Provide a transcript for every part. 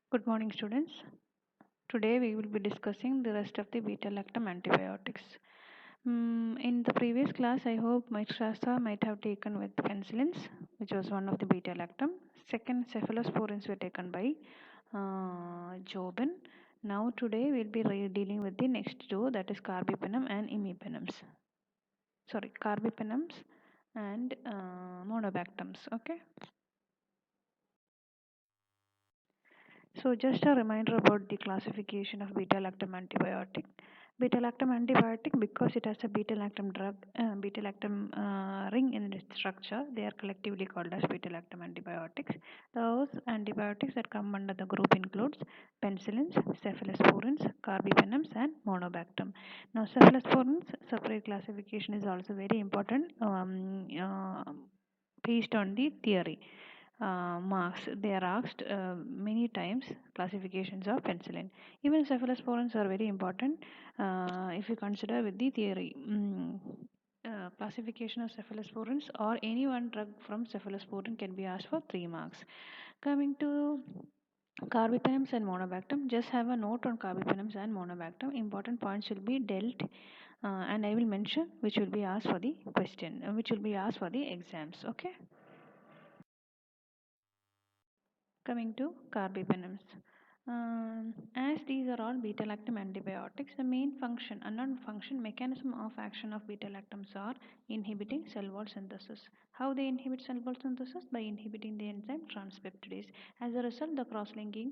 Good morning, students. Today we will be discussing the rest of the beta-lactam antibiotics. In the previous class, I hope my Shastra might have taken with penicillins, which was one of the beta-lactam. Second, cephalosporins were taken by Jobin. Now today we'll be dealing with the next two, that is carbapenem and imipenems. Sorry, carbapenems and monobactams. Okay. So just a reminder about the classification of beta-lactam antibiotic. Beta-lactam antibiotic, because it has a beta-lactam drug, beta-lactam ring in its structure, they are collectively called as beta-lactam antibiotics. Those antibiotics that come under the group includes penicillins, cephalosporins, carbapenems, and monobactam. Now, cephalosporins separate classification is also very important based on the theory marks. They are asked many times classifications of penicillin. Even cephalosporins are very important if you consider with the theory. Classification of cephalosporins or any one drug from cephalosporin can be asked for 3 marks. Coming to carbapenems and monobactam, just have a note on carbapenems and monobactam. Important points will be dealt and I will mention which will be asked for the question, which will be asked for the exams. Okay. Coming to carbapenems. As these are all beta-lactam antibiotics, the main function, unknown function, mechanism of action of beta-lactams are inhibiting cell wall synthesis. How they inhibit cell wall synthesis? By inhibiting the enzyme transpeptidase. As a result, the cross-linking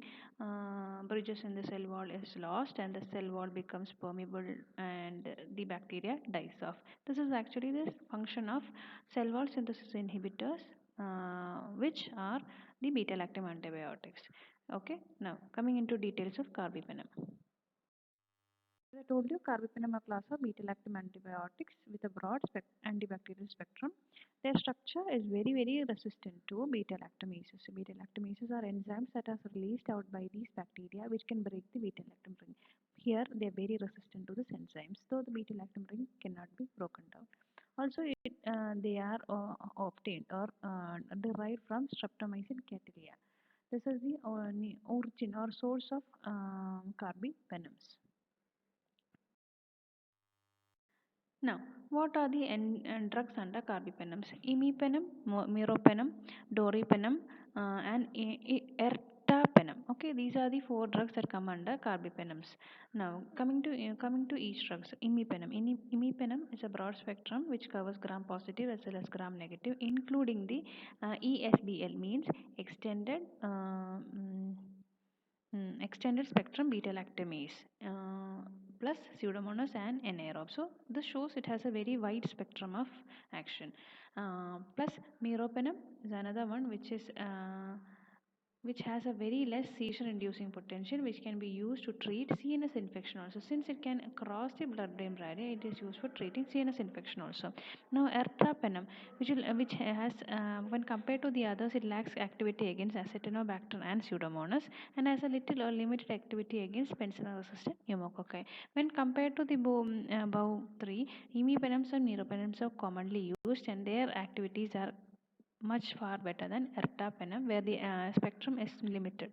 bridges in the cell wall is lost and the cell wall becomes permeable and the bacteria dies off. This is actually the function of cell wall synthesis inhibitors, which are the beta-lactam antibiotics. Okay, now coming into details of carbapenem. As I told you, carbapenem are class of beta-lactam antibiotics with a broad antibacterial spectrum. Their structure is very resistant to beta-lactamases. So beta-lactamases are enzymes that are released out by these bacteria which can break the beta-lactam ring. Here they are very resistant to these enzymes, so the beta-lactam ring cannot be broken down. Also, they are obtained or derived from Streptomycin cattleya. This is the origin or source of carbapenems. Now, what are the drugs under carbapenems? Imipenem, meropenem, doripenem, and ertapenem. Okay, these are the 4 drugs that come under carbapenems. Now, coming to each drugs, imipenem. Imipenem is a broad spectrum which covers gram positive as well as gram negative, including the ESBL, means extended. Extended spectrum beta-lactamase plus pseudomonas and anaerobe. So this shows it has a very wide spectrum of action. Plus meropenem is another one which has a very less seizure inducing potential, which can be used to treat CNS infection also. Since it can cross the blood brain barrier, it is used for treating CNS infection also. Now ertapenem, which has when compared to the others, it lacks activity against acetinobacter and pseudomonas and has a little or limited activity against penicillin resistant pneumococci. When compared to the above 3, imipenems and meropenems are commonly used and their activities are much far better than ertapenem, where the spectrum is limited.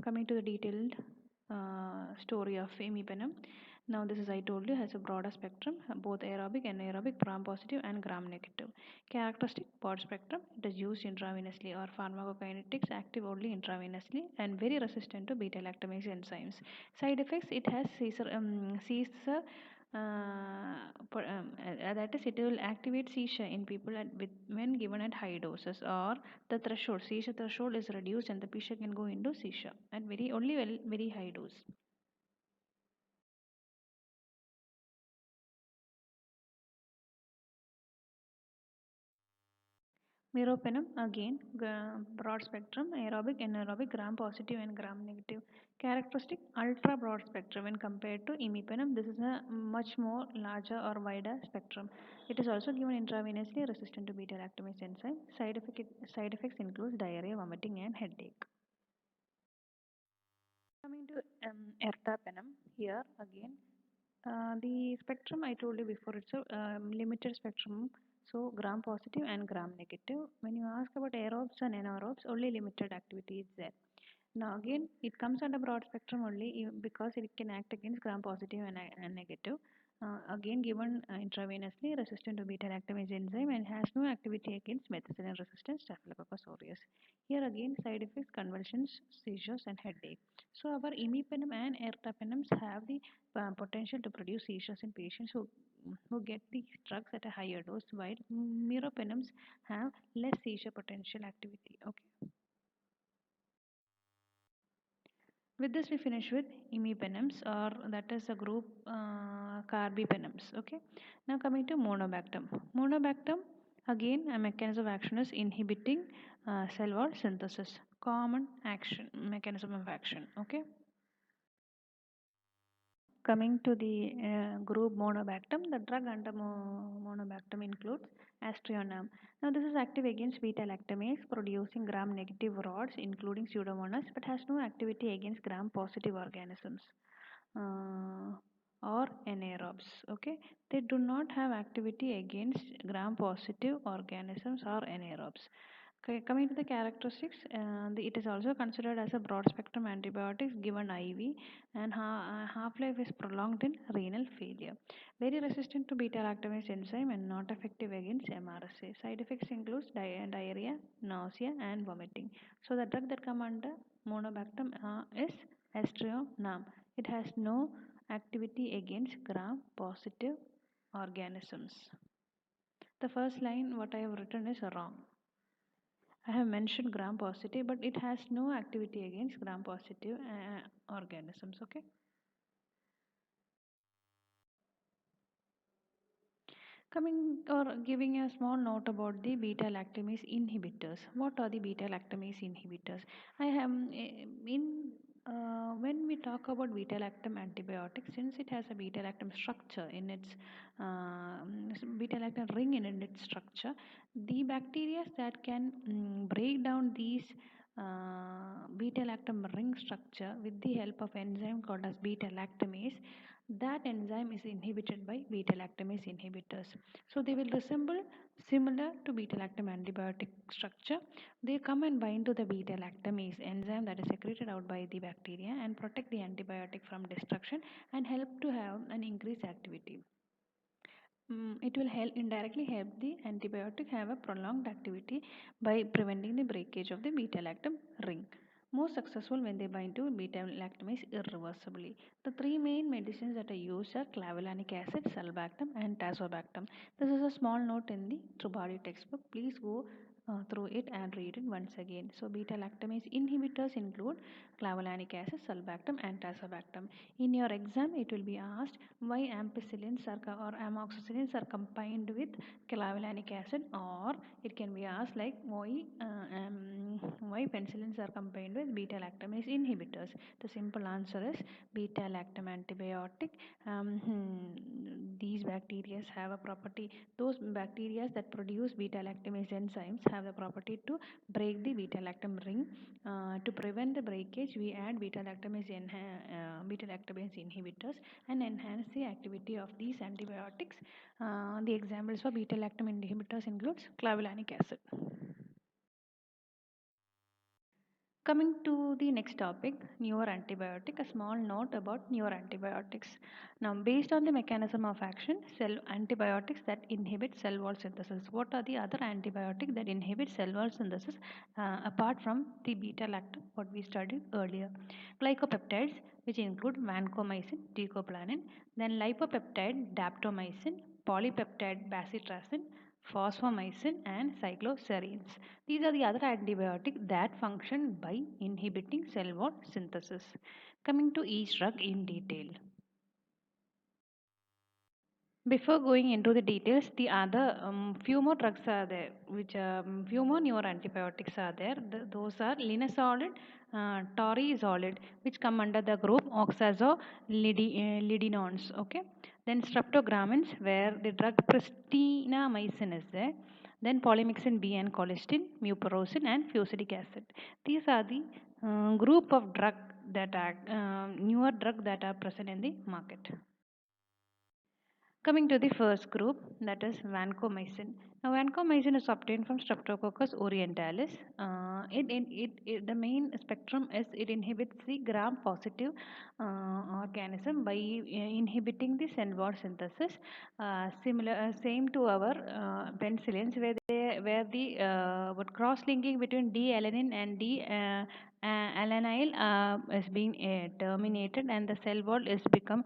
Coming to the detailed story of imipenem. Now, this is I told you has a broader spectrum, both aerobic and anaerobic, gram positive and gram negative. Characteristic broad spectrum. It is used intravenously or pharmacokinetics, active only intravenously, and very resistant to beta-lactamase enzymes. Side effects. It has seizure that is, it will activate seizure in people when given at high doses, or the threshold seizure threshold is reduced and the patient can go into seizure at very high dose. Meropenem again, broad spectrum, aerobic, anaerobic, gram positive and gram negative. Characteristic ultra broad spectrum when compared to imipenem. This is a much more larger or wider spectrum. It is also given intravenously, resistant to beta lactamase enzyme. Side effects include diarrhea, vomiting, and headache. Coming to ertapenem, here again, the spectrum I told you before, it's a limited spectrum So gram positive and gram negative. When you ask about aerobes and anaerobes, only limited activity is there. Now again, it comes under broad spectrum only because it can act against gram positive and negative. Again, given intravenously, resistant to beta-lactamase enzyme and has no activity against methicillin-resistant Staphylococcus aureus. Here again, side effects, convulsions, seizures, and headache. So our imipenem and ertapenems have the potential to produce seizures in patients who get these drugs at a higher dose, while meropenems have less seizure potential activity. Okay. With this, we finish with imipenems, or that is a group carbapenems. Okay. Now coming to monobactam. Monobactam, again, a mechanism of action is inhibiting cell wall synthesis. Common action mechanism of action. Okay. Coming to the group Monobactam, the drug under Monobactam includes Aztreonam. Now, this is active against beta-lactamase, producing gram-negative rods, including Pseudomonas, but has no activity against gram-positive organisms or anaerobes. Okay, they do not have activity against gram-positive organisms or anaerobes. Okay, coming to the characteristics, it is also considered as a broad spectrum antibiotics given IV, and half-life is prolonged in renal failure. Very resistant to beta-lactamase enzyme and not effective against MRSA. Side effects include diarrhea, nausea, and vomiting. So the drug that come under monobactam is Aztreonam. It has no activity against gram-positive organisms. The first line what I have written is wrong. I have mentioned gram positive, but it has no activity against gram positive organisms. Okay. Coming or giving a small note about the beta lactamase inhibitors. What are the beta lactamase inhibitors? I have in when we talk about beta lactam antibiotics, since it has a beta lactam structure in its beta lactam ring in its structure, the bacteria that can break down these beta lactam ring structure with the help of enzyme called as beta lactamase, that enzyme is inhibited by beta lactamase inhibitors. So they will resemble similar to beta lactam antibiotic structure. They come and bind to the beta lactamase enzyme that is secreted out by the bacteria and protect the antibiotic from destruction and help to have an increased activity. It will help indirectly help the antibiotic have a prolonged activity by preventing the breakage of the beta lactam ring. More successful when they bind to beta lactamase irreversibly. The three main medicines that are used are clavulanic acid, sulbactam, and tazobactam. This is a small note in the Trubadi textbook. Please go through it and read it once again. So beta lactamase inhibitors include clavulanic acid, sulbactam, and tazobactam. In your exam, it will be asked why ampicillins or amoxicillins are combined with clavulanic acid, or it can be asked like why penicillins are combined with beta lactamase inhibitors. The simple answer is beta lactam antibiotic. These bacteria have a property, those bacteria that produce beta lactamase enzymes have the property to break the beta lactam ring. To prevent the breakage, we add beta lactamase inhibitors and enhance the activity of these antibiotics. The examples for beta lactam inhibitors includes clavulanic acid. Coming to the next topic, newer antibiotic, a small note about newer antibiotics. Now, based on the mechanism of action, cell antibiotics that inhibit cell wall synthesis. What are the other antibiotics that inhibit cell wall synthesis apart from the beta lactam, what we studied earlier? Glycopeptides, which include vancomycin, teicoplanin, then lipopeptide, daptomycin, polypeptide, bacitracin, fosfomycin, and cycloserines. These are the other antibiotics that function by inhibiting cell wall synthesis. Coming to each drug in detail. Before going into the details, the other few more drugs are there, which few more newer antibiotics are there. Those are linezolid, torizolid, which come under the group oxazolidinones. Okay. Then streptogramins, where the drug pristinamycin is there. Then polymyxin B and colistin, mupirocin, and fucidic acid. These are the group of drug that are newer drug that are present in the market. Coming to the first group, that is vancomycin. Now, vancomycin is obtained from Streptococcus orientalis. The main spectrum is it inhibits the gram-positive organism by inhibiting the cell wall synthesis. Same to our penicillins, where the what cross-linking between D-alanine and D-alanyl is being terminated, and the cell wall is becomes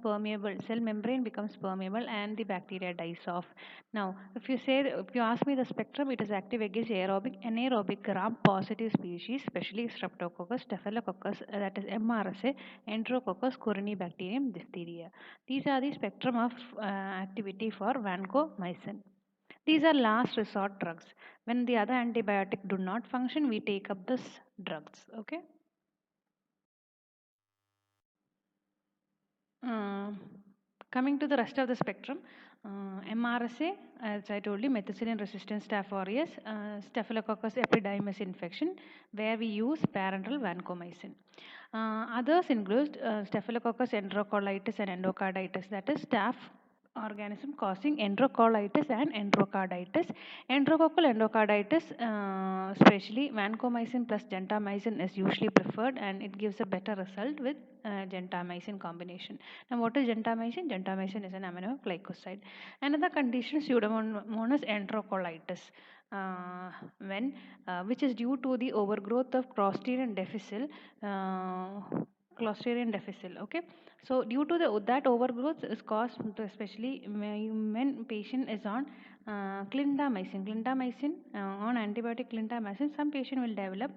permeable. Cell membrane becomes permeable, and the bacteria dies off. Now, if you ask me the spectrum, it is active against anaerobic gram-positive species, especially Streptococcus, Staphylococcus, that is MRSA, Enterococcus, Corynebacterium, diphtheria. These are the spectrum of activity for vancomycin. These are last resort drugs. When the other antibiotic do not function, we take up this drugs. Okay. Uh, Coming to the rest of the spectrum, MRSA, as I told you, methicillin resistant Staph aureus, Staphylococcus epidermis infection, where we use parenteral vancomycin. Others include Staphylococcus enterocolitis and endocarditis, that is staph organism causing enterocolitis and enterocarditis. Enterococcal endocarditis, especially vancomycin plus gentamicin is usually preferred, and it gives a better result with gentamicin combination. Now, what is gentamicin? Gentamicin is an aminoglycoside. Another condition, Pseudomonas enterocolitis, when which is due to the overgrowth of Clostridium difficile. Clostridium difficile. Okay, so due to that overgrowth is caused to especially when patient is on clindamycin on antibiotic clindamycin, some patient will develop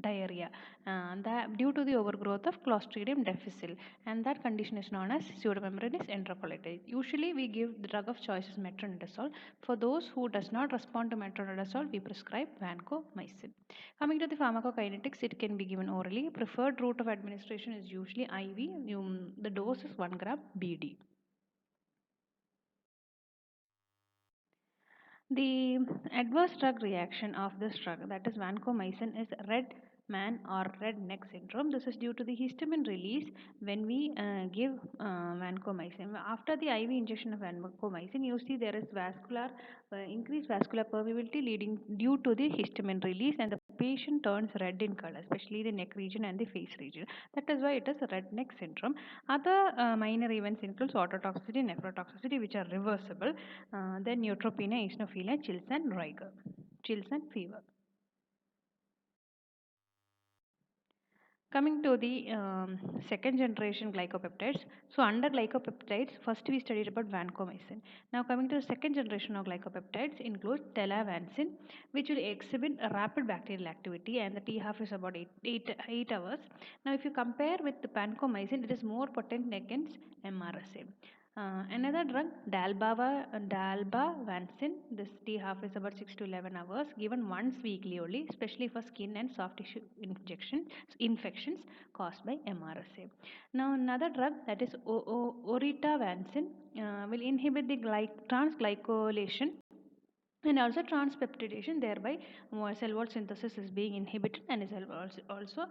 diarrhea that due to the overgrowth of Clostridium difficile, and that condition is known as pseudomembranous enterocolitis. Usually we give the drug of choice is metronidazole. For those who does not respond to metronidazole, we prescribe vancomycin. Coming to the pharmacokinetics, it can be given orally. Preferred route of administration is usually IV. The dose is 1 gram BD. The adverse drug reaction of this drug, that is vancomycin, is red man or red neck syndrome. This is due to the histamine release when we give vancomycin. After the IV injection of vancomycin, you see there is increased vascular permeability leading due to the histamine release, and the patient turns red in color, especially the neck region and the face region. That is why it is a red neck syndrome. Other minor events include ototoxicity, nephrotoxicity, which are reversible. Then neutropenia, eosinophilia, chills and rigor, chills and fever. Coming to the second generation glycopeptides. So under glycopeptides, first we studied about vancomycin. Now coming to the second generation of glycopeptides include telavancin, which will exhibit a rapid bacterial activity, and the T half is about 8 hours. Now if you compare with the vancomycin, it is more potent against MRSA. Another drug, dalbavancin, this T half is about 6 to 11 hours, given once weekly only, especially for skin and soft tissue infections caused by MRSA. Now, another drug, that is oritavancin, will inhibit the transglycolation and also transpeptidation, thereby cell wall synthesis is being inhibited, and is also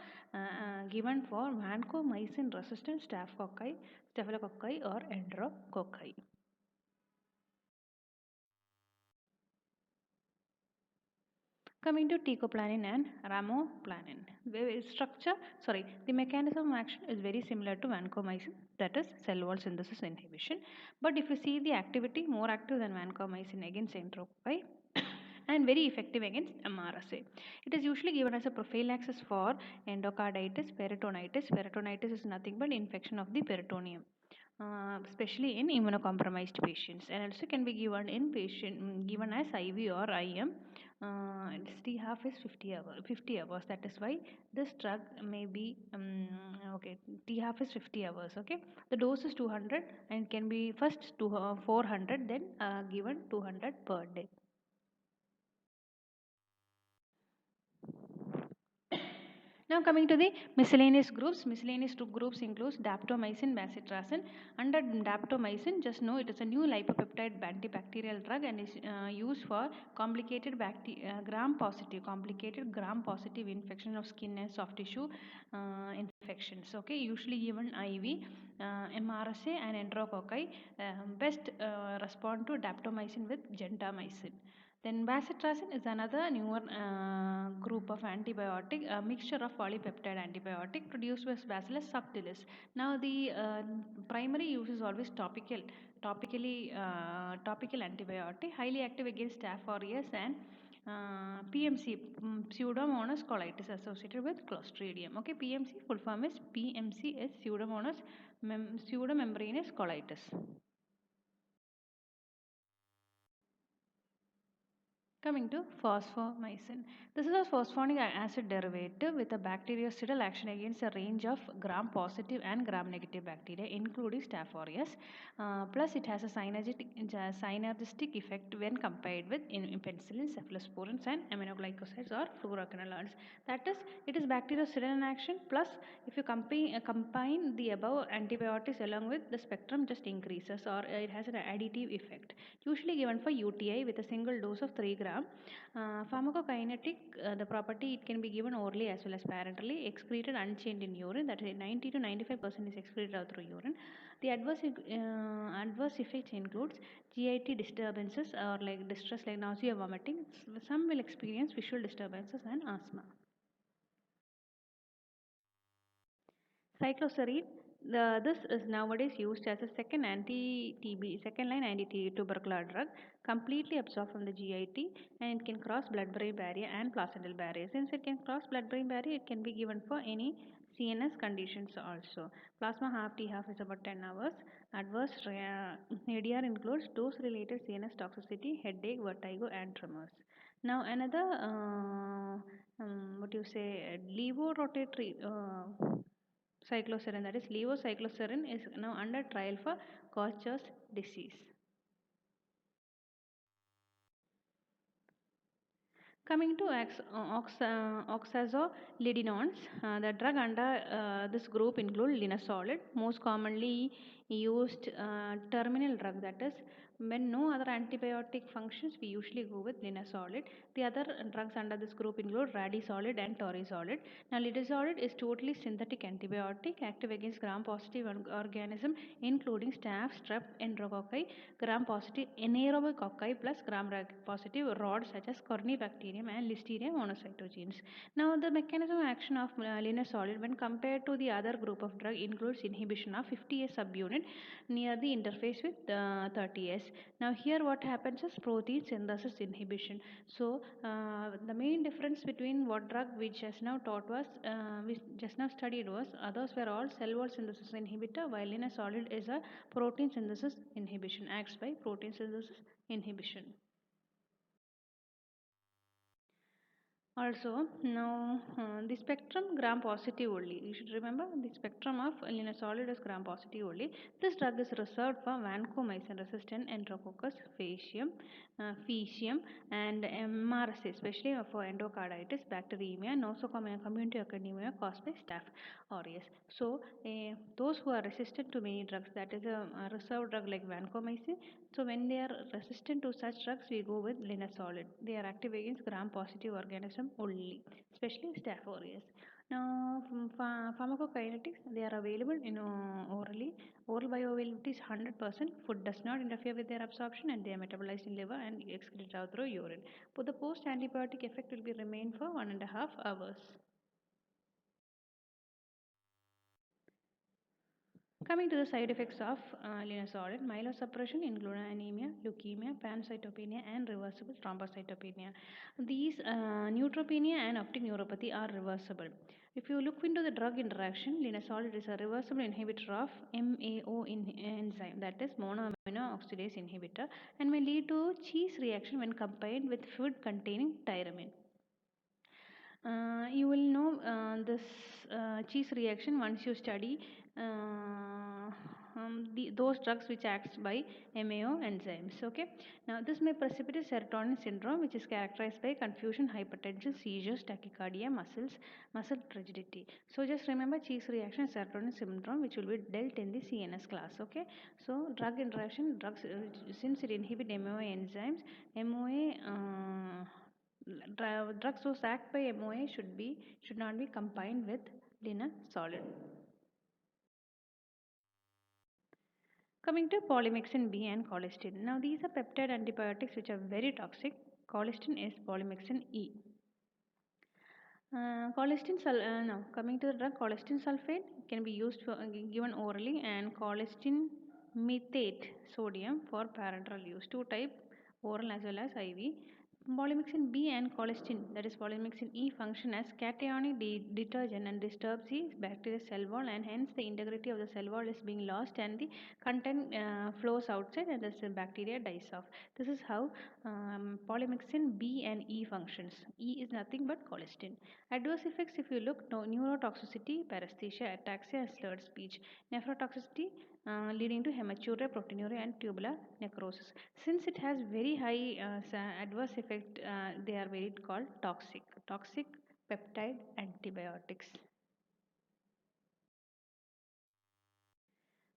given for vancomycin resistant staphylococci or enterococci. Coming to teicoplanin and ramoplanin, the mechanism of action is very similar to vancomycin, that is cell wall synthesis inhibition. But if you see the activity, more active than vancomycin against enterococci and very effective against MRSA. It is usually given as a prophylaxis for endocarditis, peritonitis. Peritonitis is nothing but infection of the peritoneum. Especially in immunocompromised patients, and also can be given as IV or IM. Its T half is 50 hours. That is why this drug may be okay. T half is 50 hours. Okay, the dose is 200 and can be first to 400, then given 200 per day. Now coming to the miscellaneous groups. Miscellaneous groups includes daptomycin, bacitracin. Under daptomycin, just know it is a new lipopeptide antibacterial drug, and is used for complicated gram-positive infection of skin and soft tissue infections. Okay, usually given IV, MRSA and enterococci best respond to daptomycin with gentamicin. Then bacitracin is another newer group of antibiotic, a mixture of polypeptide antibiotic produced by Bacillus subtilis. Now the primary use is always topical antibiotic, highly active against Staph aureus and PMC, Pseudomonas colitis associated with Clostridium. Okay, PMC full form is PMC is Pseudomonas pseudomembranous colitis. Coming to phosphomycin. This is a phosphonic acid derivative with a bactericidal action against a range of gram-positive and gram-negative bacteria, including Staph aureus. Plus, it has a synergistic effect when compared with penicillin, cephalosporins, and aminoglycosides or fluoroquinolones. That is, it is bactericidal in action. Plus, if you combine the above antibiotics along with the spectrum, just increases, or it has an additive effect. Usually given for UTI with a single dose of 3 gram. Pharmacokinetic, the property it can be given orally as well as parenterally, excreted unchanged in urine, that is 90 to 95% is excreted out through urine. The adverse effects includes GIT disturbances or like distress like nausea, vomiting. Some will experience visual disturbances and asthma. Cycloserine, this is nowadays used as a second line anti-tubercular drug, completely absorbed from the GIT, and it can cross blood-brain barrier and placental barrier. Since it can cross blood-brain barrier, it can be given for any CNS conditions also. Plasma half T half is about 10 hours. Adverse ADR includes dose-related CNS toxicity, headache, vertigo, and tremors. Now another, what do you say, levorotatory cycloserine, that is levocircloserine, is now under trial for Koch's disease. Coming to Oxazolidinones, the drug under this group include linezolid, most commonly used terminal drug, that is when no other antibiotic functions we usually go with linezolid. The other drugs under this group include radisolid and torizolid. Now linezolid is totally synthetic antibiotic active against gram-positive organism including staph, strep, enterococci, gram-positive anaerobic cocci plus gram-positive rods such as Corynebacterium and Listeria monocytogenes. Now the mechanism of action of linezolid when compared to the other group of drug includes inhibition of 50S subunit near the interface with 30S. Now here what happens is protein synthesis inhibition. So the main difference between what drug we just now taught was, we just now studied was, others were all cell wall synthesis inhibitor, while linezolid is a protein synthesis inhibition, acts by protein synthesis inhibition. Also, now the spectrum gram positive only. You should remember the spectrum of linezolid is gram positive only. This drug is reserved for vancomycin resistant enterococcus faecium, and MRSA, especially for endocarditis, bacteremia, nosocomial community academia caused by staph aureus. So, those who are resistant to many drugs, that is a reserved drug like vancomycin. So, when they are resistant to such drugs, we go with linezolid. They are active against gram-positive organism only, especially staph aureus. Now, pharmacokinetics, they are available in orally. Oral bioavailability is 100%. Food does not interfere with their absorption and they are metabolized in liver and excreted out through urine. But the post-antibiotic effect will be remain for 1.5 hours. Coming to the side effects of linezolid, myelosuppression include anemia, leukemia, pancytopenia, and reversible thrombocytopenia. These neutropenia and optic neuropathy are reversible. If you look into the drug interaction, linezolid is a reversible inhibitor of MAO enzyme, that is monoamino oxidase inhibitor, and may lead to cheese reaction when combined with food containing tyramine. You will know this cheese reaction once you study those drugs which acts by MAO enzymes. Okay. Now this may precipitate serotonin syndrome, which is characterized by confusion, hypertension, seizures, tachycardia, muscle rigidity. So just remember cheese reaction, serotonin syndrome, which will be dealt in the CNS class. Okay. So drug interaction, drugs since it inhibit MAO enzymes, MOA. Drugs whose act by MOA should not be combined with linen solid. Coming to polymyxin B and colistin. Now these are peptide antibiotics which are very toxic. Colistin is polymyxin E. Now coming to the drug colistin sulfate can be used for given orally, and colistin methate sodium for parenteral use. Two type, oral as well as IV. Polymyxin B and colistin, that is polymyxin E, function as cationic detergent and disturbs the bacterial cell wall, and hence the integrity of the cell wall is being lost and the content flows outside and the bacteria dies off. This is how polymyxin B and E functions. E is nothing but colistin. Adverse effects, if you look, neurotoxicity, paresthesia, ataxia, and slurred speech. Nephrotoxicity leading to hematuria, proteinuria, and tubular necrosis. Since it has very high adverse effect, they are very called toxic peptide antibiotics.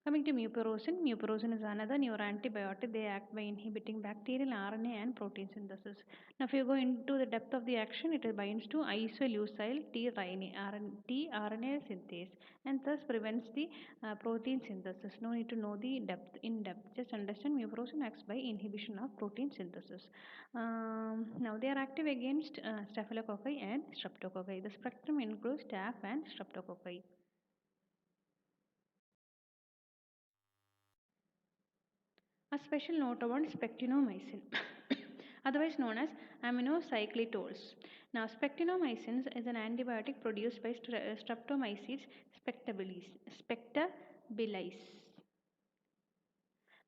Coming to mupirocin is another neuroantibiotic. They act by inhibiting bacterial RNA and protein synthesis. Now, if you go into the depth of the action, it binds to isoleucyl tRNA synthase and thus prevents the protein synthesis. No need to know the in depth. Just understand mupirocin acts by inhibition of protein synthesis. Now, they are active against staphylococci and streptococci. The spectrum includes staph and streptococci. A special note about spectinomycin, otherwise known as aminocyclitols. Now, spectinomycin is an antibiotic produced by Streptomyces spectabilis.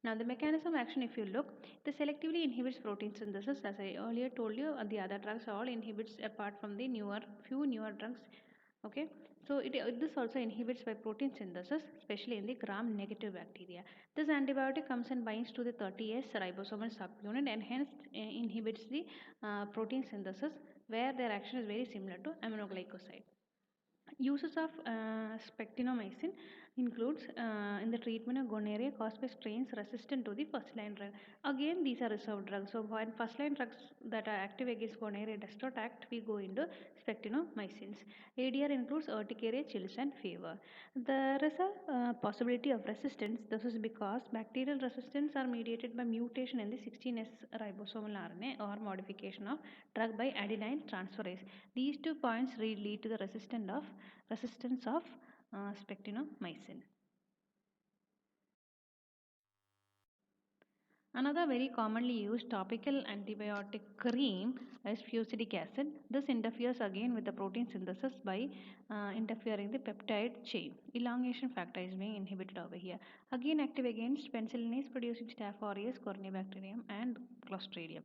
Now, the mechanism of action, if you look, it selectively inhibits protein synthesis. As I earlier told you, the other drugs all inhibits apart from the few newer drugs. Okay, so this also inhibits by protein synthesis, especially in the gram-negative bacteria. This antibiotic comes and binds to the 30S ribosomal subunit and hence inhibits the protein synthesis, where their action is very similar to aminoglycoside. Uses of spectinomycin includes in the treatment of gonorrhea caused by strains resistant to the first line drug. Again, these are reserved drugs. So when first line drugs that are active against gonorrhea does not act, we go into spectinomycins. ADR includes urticaria, chills, and fever. There is a possibility of resistance. This is because bacterial resistance are mediated by mutation in the 16S ribosomal RNA or modification of drug by adenine transferase. These 2 points lead to the resistance of spectinomycin. Another very commonly used topical antibiotic cream is fucidic acid. This interferes again with the protein synthesis by interfering the peptide chain. Elongation factor is being inhibited over here. Again active against penicillinase producing Staph aureus, Corynebacterium and Clostridium.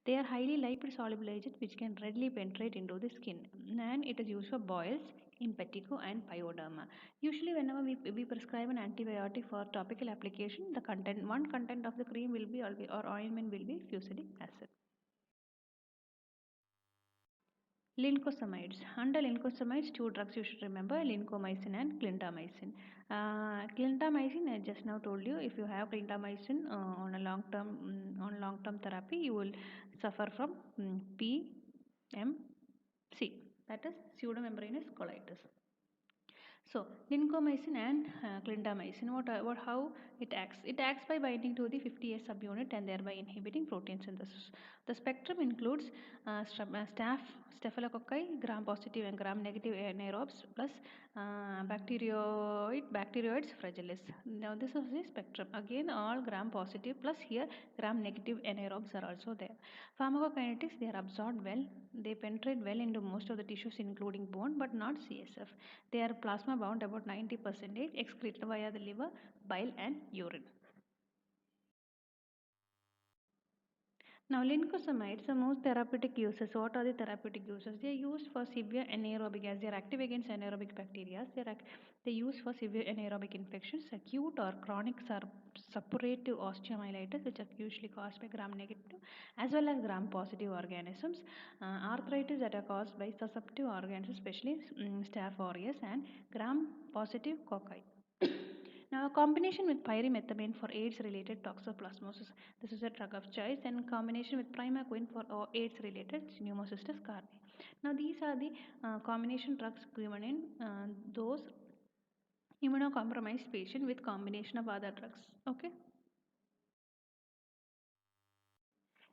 They are highly lipid soluble agents which can readily penetrate into the skin, and it is used for boils, impetigo and pyoderma. Usually whenever we prescribe an antibiotic for topical application, the one content of the cream will be or ointment will be fucidic acid. Lincosamides. Under lincosamides, two drugs you should remember: lincomycin and clindamycin. Clindamycin, I just now told you, if you have clindamycin on a long term therapy, you will suffer from PMC, that is pseudomembranous colitis. So, lincomycin and clindamycin, how it acts? It acts by binding to the 50S subunit and thereby inhibiting protein synthesis. The spectrum includes staphylococci, gram-positive and gram-negative anaerobes plus bacteroides fragilis. Now, this is the spectrum. Again, all gram-positive plus here gram-negative anaerobes are also there. Pharmacokinetics, they are absorbed well. They penetrate well into most of the tissues including bone but not CSF. They are plasma bound about 90%, excreted via the liver, bile and urine. Now, lincosamides, the most therapeutic uses. What are the therapeutic uses? They are used for severe anaerobic, as they are active against anaerobic bacteria. They use for severe anaerobic infections, acute or chronic suppurative osteomyelitis, which are usually caused by gram-negative as well as gram-positive organisms. Arthritis that are caused by susceptible organisms, especially Staph aureus and gram-positive cocci. Now, a combination with pyrimethamine for AIDS-related toxoplasmosis. This is a drug of choice, and combination with primaquine for AIDS-related pneumocystis carinii. Now these are the combination drugs given in those immunocompromised patient with combination of other drugs. Okay.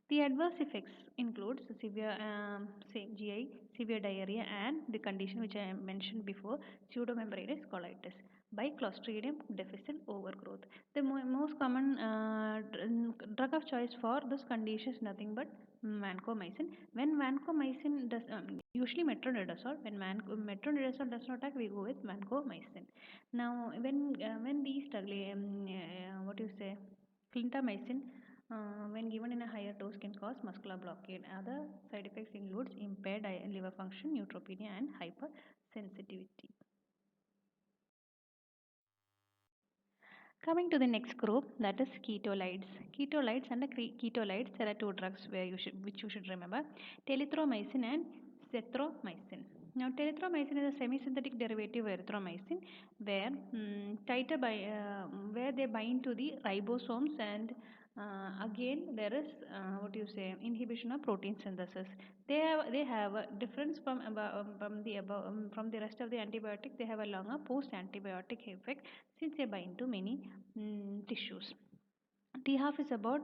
The adverse effects includes severe GI, severe diarrhea, and the condition which I mentioned before, pseudomembranous colitis by Clostridium difficile overgrowth. The most common drug of choice for this condition is nothing but vancomycin. When vancomycin does usually metronidazole, when metronidazole does not act, we go with vancomycin. Now, when these what do you say, clindamycin when given in a higher dose can cause muscular blockade. Other side effects includes impaired liver function, neutropenia and hypersensitivity. Coming to the next group, that is ketolides. Ketolides and the ketolides, there are two drugs which you should remember: telithromycin and cethromycin. Now, telithromycin is a semi-synthetic derivative of erythromycin, where where they bind to the ribosomes, and again there is what you say, inhibition of protein synthesis. They have a difference from the rest of the antibiotic. They have a longer post-antibiotic effect since they bind to many tissues. T half is about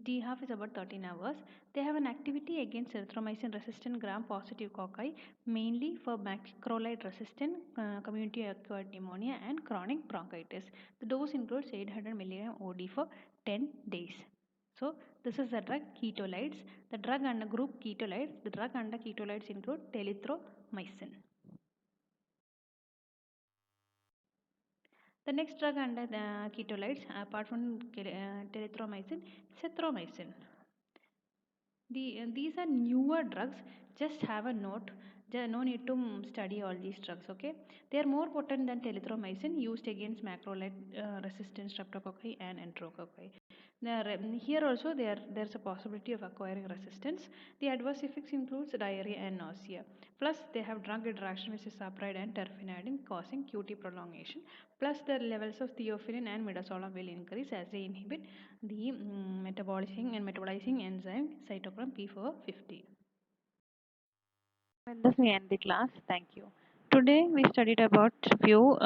T half is about 13 hours. They have an activity against erythromycin resistant gram positive cocci, mainly for macrolide resistant community acquired pneumonia and chronic bronchitis. The dose includes 800 mg OD for 10 days. So this is the drug ketolides. The drug under group ketolides. The drug under ketolides include telithromycin. The next drug under the ketolides, apart from telithromycin, cethromycin. These are newer drugs. Just have a note. No need to study all these drugs. Okay, they are more potent than telithromycin, used against macrolide resistant streptococci and enterococci. Here also there's a possibility of acquiring resistance. The adverse effects includes diarrhea and nausea. Plus they have drug interaction with sapride and terfenadine, causing QT prolongation. Plus the levels of theophylline and midazolam will increase as they inhibit the metabolizing enzyme cytochrome P450. Well, thus we end the class. Thank you. Today we studied about few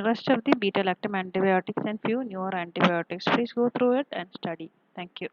rest of the beta-lactam antibiotics and few newer antibiotics. Please go through it and study. Thank you.